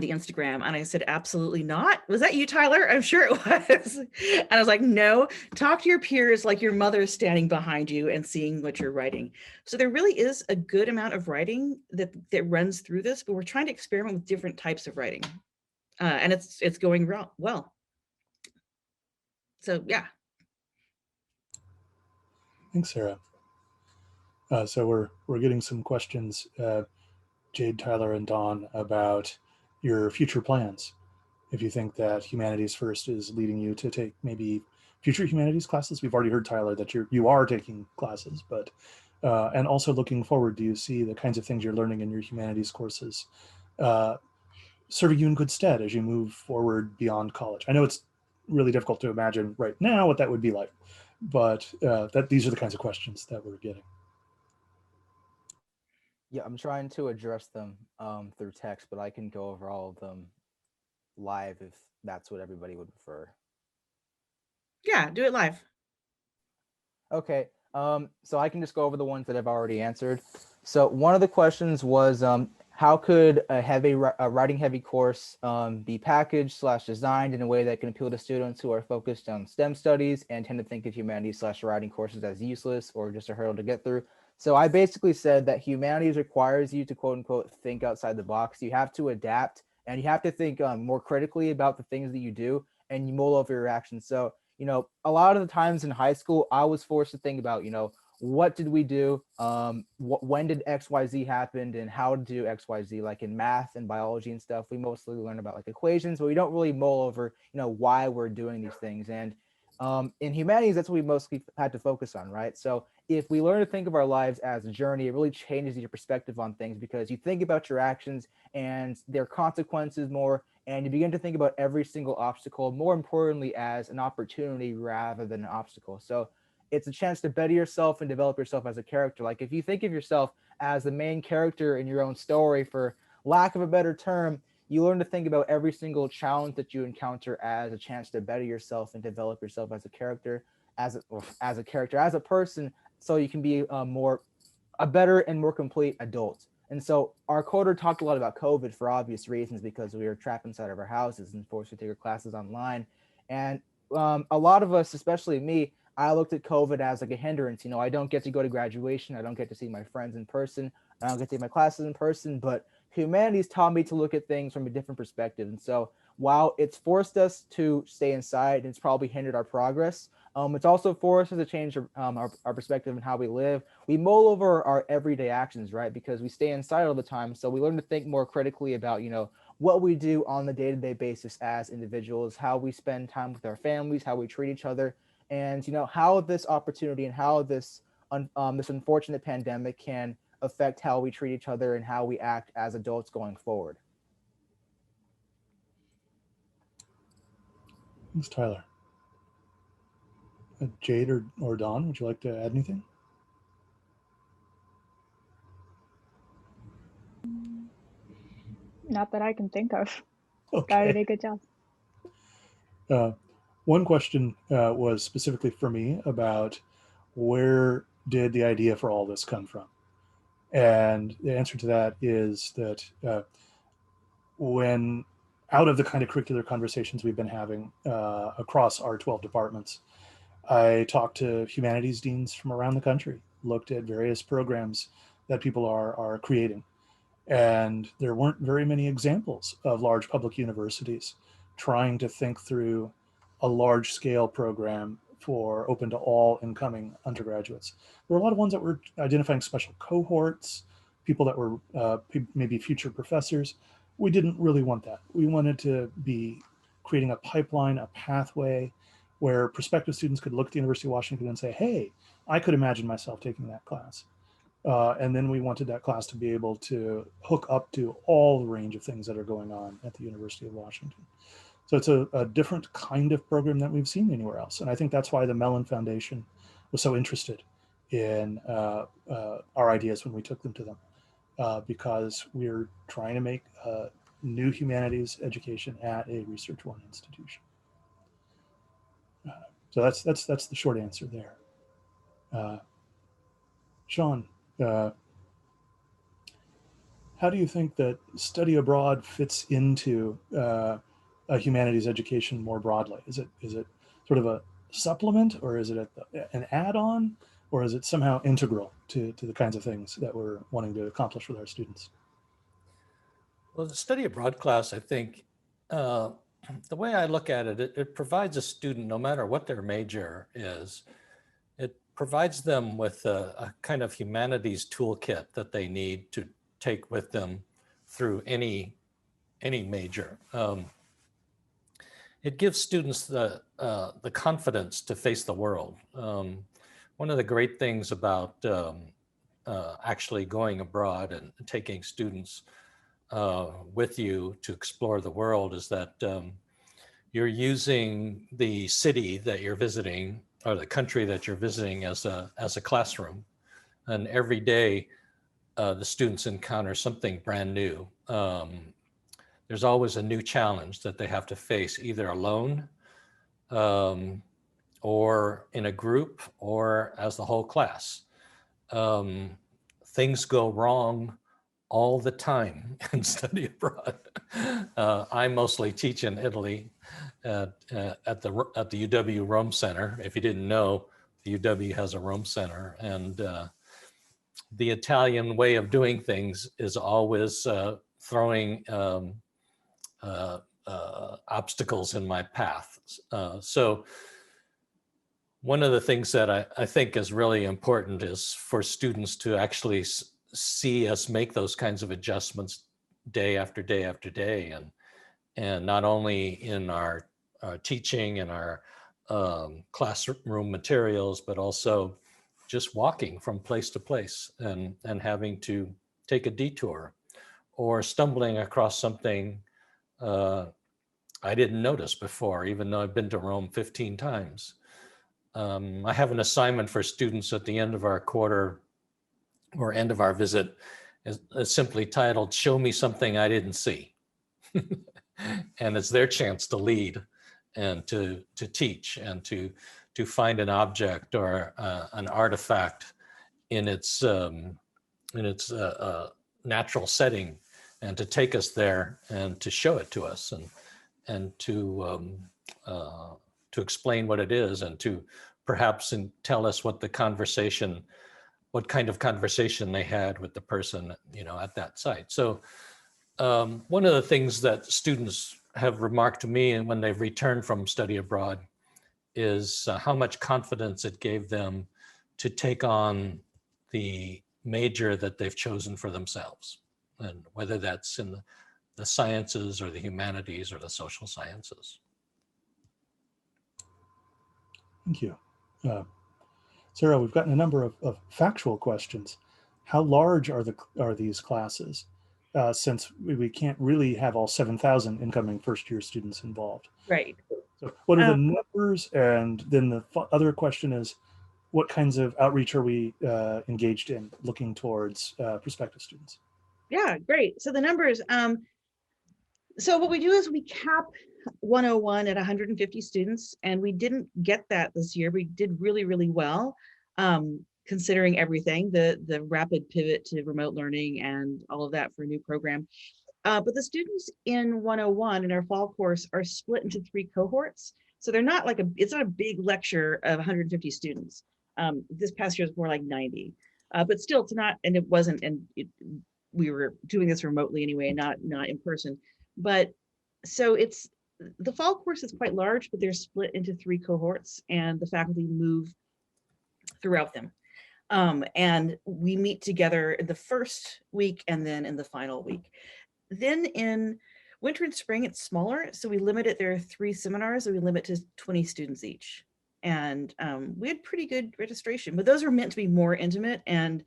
the Instagram? And I said, absolutely not. Was that you, Tyler? I'm sure it was. And I was like, no, talk to your peers like your mother's standing behind you and seeing what you're writing. So there really is a good amount of writing that runs through this, but we're trying to experiment with different types of writing. And it's going well. So yeah. Thanks, Sarah. So we're getting some questions, Jade, Tyler, and Dawn, about your future plans. If you think that Humanities First is leading you to take maybe future humanities classes. We've already heard, Tyler, that you are taking classes, but and also looking forward, do you see the kinds of things you're learning in your humanities courses serving you in good stead as you move forward beyond college? I know it's really difficult to imagine right now what that would be like, but that these are the kinds of questions that we're getting. Yeah, I'm trying to address them through text, but I can go over all of them live if that's what everybody would prefer. Yeah, do it live. Okay, so I can just go over the ones that I've already answered. So one of the questions was, how could a writing heavy course be packaged / designed in a way that can appeal to students who are focused on STEM studies and tend to think of humanities / writing courses as useless or just a hurdle to get through? So I basically said that humanities requires you to quote unquote think outside the box. You have to adapt and you have to think more critically about the things that you do, and you mull over your actions. So a lot of the times in high school, I was forced to think about, what did we do? When did XYZ happen, and how to do XYZ? Like in math and biology and stuff, we mostly learn about like equations, but we don't really mull over, why we're doing these things. And in humanities, that's what we mostly had to focus on, right? So if we learn to think of our lives as a journey, it really changes your perspective on things, because you think about your actions and their consequences more, and you begin to think about every single obstacle, more importantly, as an opportunity rather than an obstacle. So it's a chance to better yourself and develop yourself as a character. Like if you think of yourself as the main character in your own story, for lack of a better term, you learn to think about every single challenge that you encounter as a chance to better yourself and develop yourself as a character, as a person, so you can be a better and more complete adult. And so our coder talked a lot about COVID for obvious reasons, because we were trapped inside of our houses and forced to take our classes online. And a lot of us, especially me, I looked at COVID as like a hindrance. I don't get to go to graduation. I don't get to see my friends in person. I don't get to take my classes in person. But humanities taught me to look at things from a different perspective. And so while it's forced us to stay inside and it's probably hindered our progress, it's also forced us to change our perspective and how we live. We mull over our everyday actions, right? Because we stay inside all the time. So we learn to think more critically about, what we do on the day-to-day basis as individuals, how we spend time with our families, how we treat each other, and, how this opportunity and how this unfortunate pandemic can affect how we treat each other and how we act as adults going forward. Thanks, Tyler. Jade or Dawn, would you like to add anything? Not that I can think of. Okay. Guy did a good job. One question was specifically for me about where did the idea for all this come from? And the answer to that is that when out of the kind of curricular conversations we've been having across our 12 departments, I talked to humanities deans from around the country, looked at various programs that people are creating. And there weren't very many examples of large public universities trying to think through a large scale program for open to all incoming undergraduates. There were a lot of ones that were identifying special cohorts, people that were maybe future professors. We didn't really want that. We wanted to be creating a pipeline, a pathway where prospective students could look at the University of Washington and say, hey, I could imagine myself taking that class. And then we wanted that class to be able to hook up to all the range of things that are going on at the University of Washington. So it's a different kind of program that we've seen anywhere else. And I think that's why the Mellon Foundation was so interested in our ideas when we took them to them, because we're trying to make new humanities education at a Research One institution. So that's the short answer there. Shawn, how do you think that study abroad fits into a humanities education more broadly? Is it sort of a supplement, or is it an add-on, or is it somehow integral to the kinds of things that we're wanting to accomplish with our students? Well, the study abroad class, I think, the way I look at it, it provides a student, no matter what their major is, it provides them with a kind of humanities toolkit that they need to take with them through any major. It gives students the confidence to face the world. One of the great things about actually going abroad and taking students with you to explore the world is that you're using the city that you're visiting or the country that you're visiting as a classroom. And every day the students encounter something brand new. There's always a new challenge that they have to face, either alone or in a group or as the whole class. Things go wrong all the time in study abroad. I mostly teach in Italy at the UW Rome Center. If you didn't know, the UW has a Rome Center, and the Italian way of doing things is always throwing obstacles in my path. So one of the things that I think is really important is for students to actually see us make those kinds of adjustments day after day after day, and not only in our teaching and our classroom materials, but also just walking from place to place and having to take a detour or stumbling across something I didn't notice before, even though I've been to Rome 15 times. I have an assignment for students at the end of our quarter or end of our visit is simply titled, "Show Me Something I Didn't See." And it's their chance to lead and to teach and to find an object or an artifact in its natural setting, and to take us there and to show it to us and to explain what it is, and to perhaps tell us what kind of conversation they had with the person, at that site. So one of the things that students have remarked to me and when they've returned from study abroad is how much confidence it gave them to take on the major that they've chosen for themselves, and whether that's in the sciences or the humanities or the social sciences. Thank you. Sarah, we've gotten a number of factual questions. How large are these classes? Since we can't really have all 7,000 incoming first-year students involved. Right. So what are the numbers? And then the other question is, what kinds of outreach are we engaged in looking towards prospective students? Yeah, great. So the numbers, so what we do is we cap 101 at 150 students, and we didn't get that this year. We did really, really well, considering everything, the rapid pivot to remote learning and all of that for a new program. But the students in 101 in our fall course are split into 3 cohorts. So they're not it's not a big lecture of 150 students. This past year was more like 90, but still it's not, and it wasn't, and we were doing this remotely anyway, not in person. But so the fall course is quite large, but they're split into 3 cohorts, and the faculty move throughout them. And we meet together in the first week and then in the final week. Then in winter and spring, it's smaller. So we limit it, there are 3 seminars, and we limit to 20 students each. And we had pretty good registration, but those are meant to be more intimate and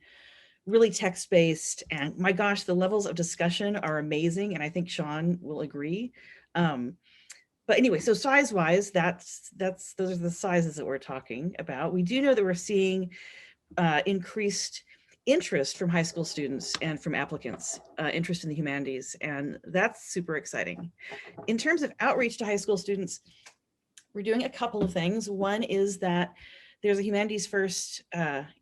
really text-based. And my gosh, the levels of discussion are amazing. And I think Shawn will agree. But anyway, so size-wise, those are the sizes that we're talking about. We do know that we're seeing increased interest from high school students and from applicants, interest in the humanities, and that's super exciting. In terms of outreach to high school students, we're doing a couple of things. One is that there's a Humanities First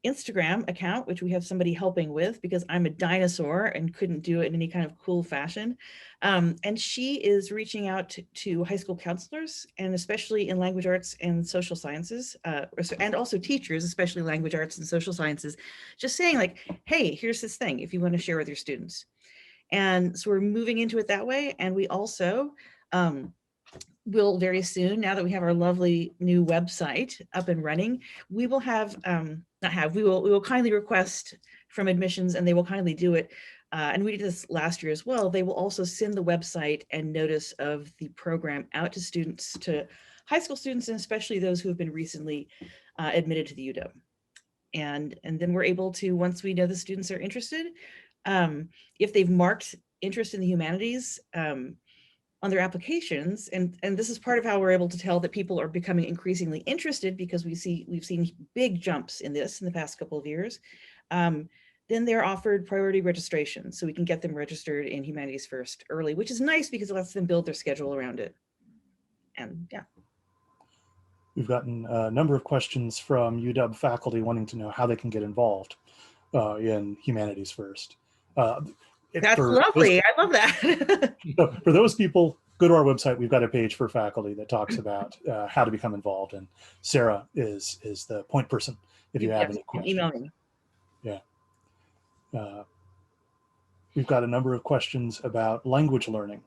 Instagram account, which we have somebody helping with because I'm a dinosaur and couldn't do it in any kind of cool fashion. And she is reaching out to high school counselors, and especially in language arts and social sciences, and also teachers, especially language arts and social sciences, just saying like, hey, here's this thing if you want to share with your students. And so we're moving into it that way. And we also, will very soon, now that we have our lovely new website up and running, we will have, we will kindly request from admissions, and they will kindly do it. And we did this last year as well. They will also send the website and notice of the program out to students, to high school students, and especially those who have been recently admitted to the UW. And then we're able to, once we know the students are interested, if they've marked interest in the humanities on their applications, and this is part of how we're able to tell that people are becoming increasingly interested, because we've seen big jumps in this in the past couple of years, then they're offered priority registration, so we can get them registered in Humanities First early, which is nice because it lets them build their schedule around it. And yeah. We've gotten a number of questions from UW faculty wanting to know how they can get involved in Humanities First. That's lovely. I love that. For those people, go to our website. We've got a page for faculty that talks about how to become involved. And Sarah is the point person if you have any questions. Email me. Yeah. We've got a number of questions about language learning,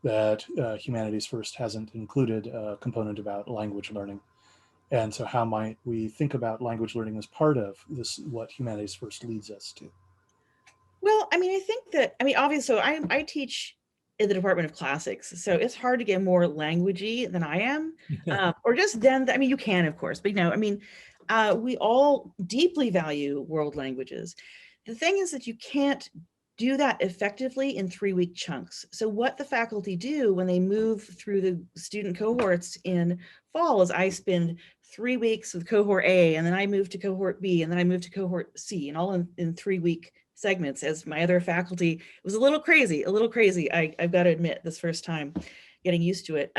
that Humanities First hasn't included a component about language learning. And so how might we think about language learning as part of this, what Humanities First leads us to? Well, I mean, I think that, obviously, so I teach in the Department of Classics, so it's hard to get more languagey than I am, or just then, you can, of course, but we all deeply value world languages. The thing is that you can't do that effectively in 3-week chunks. So what the faculty do when they move through the student cohorts in fall is I spend 3 weeks with cohort A, and then I move to cohort B, and then I move to cohort C, and all in 3-week segments. As my other faculty, it was a little crazy. I've got to admit, this first time getting used to it.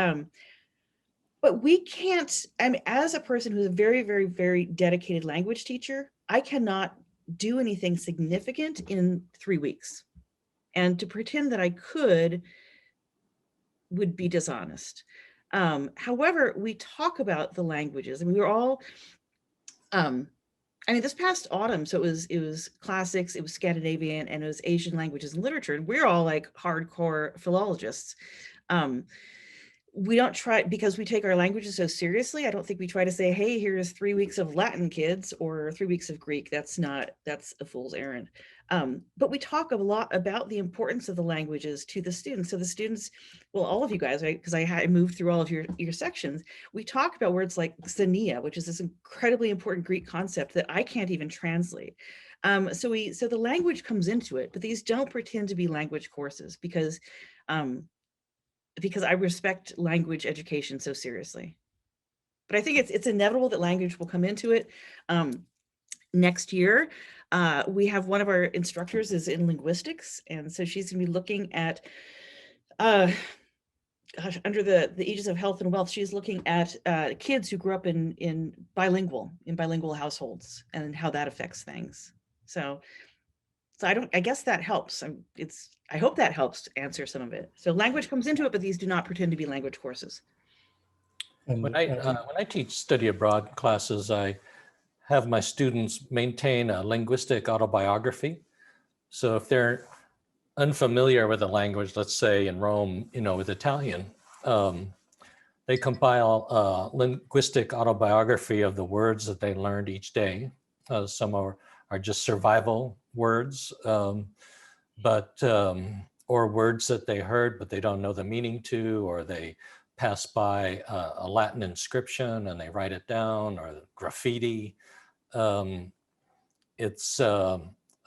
But we can't, as a person who's a very, very, very dedicated language teacher, I cannot do anything significant in 3 weeks. And to pretend that I could would be dishonest. However, we talk about the languages, and we were all, this past autumn, so it was classics, it was Scandinavian, and it was Asian languages and literature, and we're all like hardcore philologists. We don't try, because we take our languages so seriously, I don't think we try to say, hey, here's 3 weeks of Latin, kids, or 3 weeks of Greek. That's a fool's errand. But we talk a lot about the importance of the languages to the students. So the students, well, all of you guys, right, because I moved through all of your sections, we talk about words like xenia, which is this incredibly important Greek concept that I can't even translate. So the language comes into it, but these don't pretend to be language courses, because I respect language education so seriously. But I think it's inevitable that language will come into it. Next year, we have one of our instructors is in linguistics, and so she's going to be looking at, under the aegis of health and wealth, she's looking at kids who grew up in bilingual households and how that affects things. So I guess that helps. I hope that helps answer some of it. So language comes into it, but these do not pretend to be language courses. And when I teach study abroad classes, I have my students maintain a linguistic autobiography. So if they're unfamiliar with a language, let's say in Rome, with Italian, they compile a linguistic autobiography of the words that they learned each day. Some are just survival words, or words that they heard but they don't know the meaning to, or they pass by a Latin inscription and they write it down, or graffiti. It's a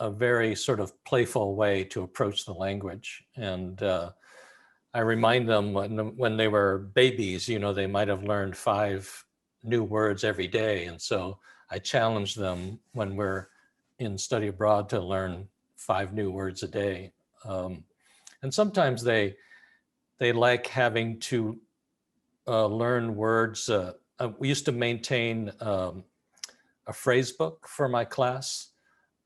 very sort of playful way to approach the language. And I remind them when they were babies, they might have learned 5 new words every day. And so I challenge them when we're in study abroad to learn 5 new words a day. And sometimes they like having to learn words. We used to maintain a phrase book for my class,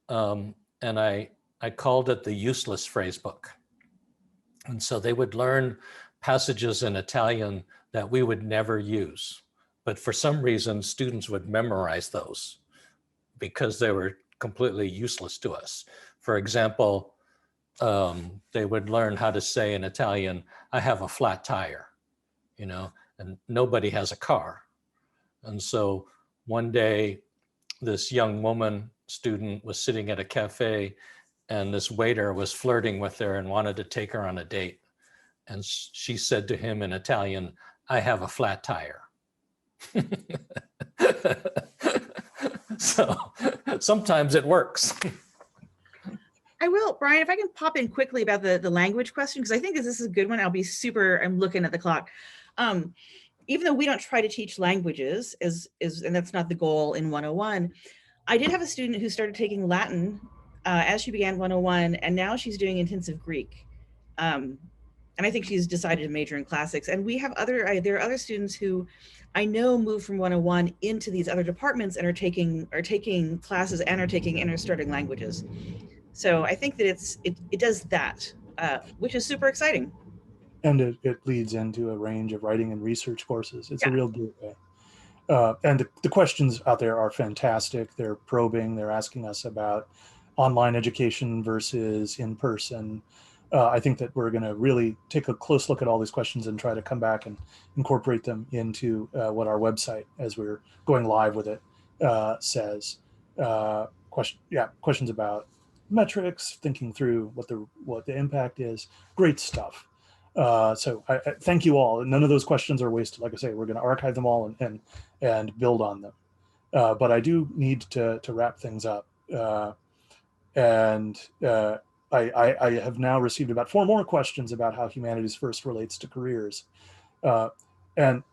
and I called it the useless phrase book. And so they would learn passages in Italian that we would never use, but for some reason students would memorize those because they were completely useless to us. For example, they would learn how to say in Italian, I have a flat tire. and nobody has a car. And so one day, this young woman student was sitting at a cafe, and this waiter was flirting with her and wanted to take her on a date. And she said to him in Italian, "I have a flat tire." So sometimes it works. I will, Brian, if I can pop in quickly about the language question, because I think this is a good one. I'm looking at the clock. Even though we don't try to teach languages, and that's not the goal in 101, I did have a student who started taking Latin as she began 101, and now she's doing intensive Greek. And I think she's decided to major in classics. And we have there are other students who I know move from 101 into these other departments and are taking classes and are taking and are starting languages. So I think that it does that, which is super exciting. And it leads into a range of writing and research courses. It's a real gateway. And the questions out there are fantastic. They're probing. They're asking us about online education versus in person. I think that we're going to really take a close look at all these questions and try to come back and incorporate them into what our website, as we're going live with it, says. Questions about metrics, thinking through what the impact is. Great stuff. So I thank you all. None of those questions are wasted. Like I say, we're going to archive them all and build on them. But I do need to wrap things up. I have now received about 4 more questions about how Humanities First relates to careers. And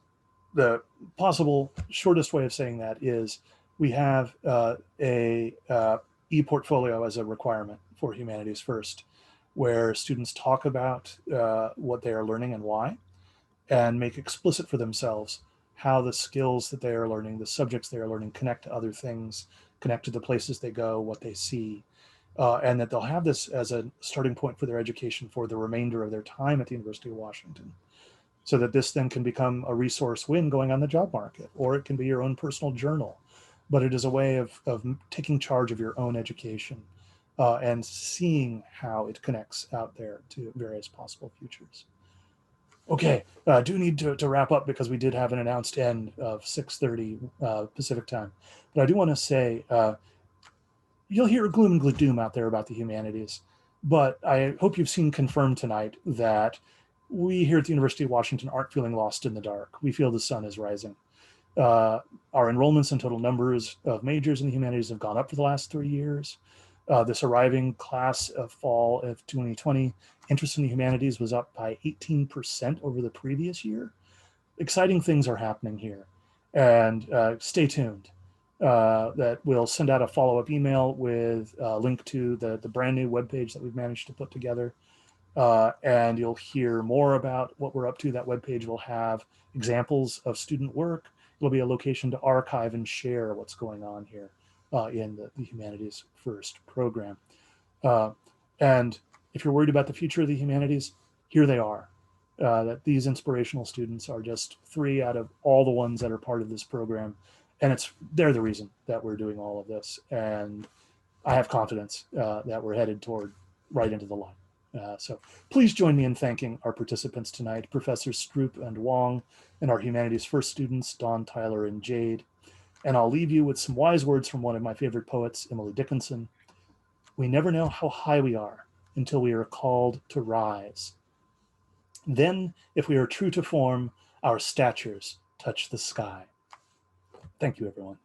the possible shortest way of saying that is we have a e-portfolio as a requirement for Humanities First, where students talk about what they are learning and why, and make explicit for themselves how the skills that they are learning, the subjects they are learning, connect to other things, connect to the places they go, what they see, and that they'll have this as a starting point for their education for the remainder of their time at the University of Washington, so that this then can become a resource when going on the job market, or it can be your own personal journal. But it is a way of taking charge of your own education and seeing how it connects out there to various possible futures. Okay, I do need to wrap up because we did have an announced end of 6:30 Pacific time. But I do want to say, you'll hear gloom and gloom out there about the humanities, but I hope you've seen confirmed tonight that we here at the University of Washington aren't feeling lost in the dark. We feel the sun is rising. Our enrollments and total numbers of majors in the humanities have gone up for the last 3 years. This arriving class of fall of 2020, interest in the humanities was up by 18% over the previous year. Exciting things are happening here, and stay tuned. That we'll send out a follow-up email with a link to the brand new webpage that we've managed to put together. And you'll hear more about what we're up to. That webpage will have examples of student work. It'll be a location to archive and share what's going on here in the Humanities First program. And if you're worried about the future of the humanities, here they are. That these inspirational students are just 3 out of all the ones that are part of this program. And they're the reason that we're doing all of this. And I have confidence that we're headed toward right into the light. So please join me in thanking our participants tonight, Professors Stroup and Wong, and our Humanities First students, Dawn, Tyler, and Jade. And I'll leave you with some wise words from one of my favorite poets, Emily Dickinson. We never know how high we are until we are called to rise. Then, if we are true to form, our statures touch the sky. Thank you, everyone.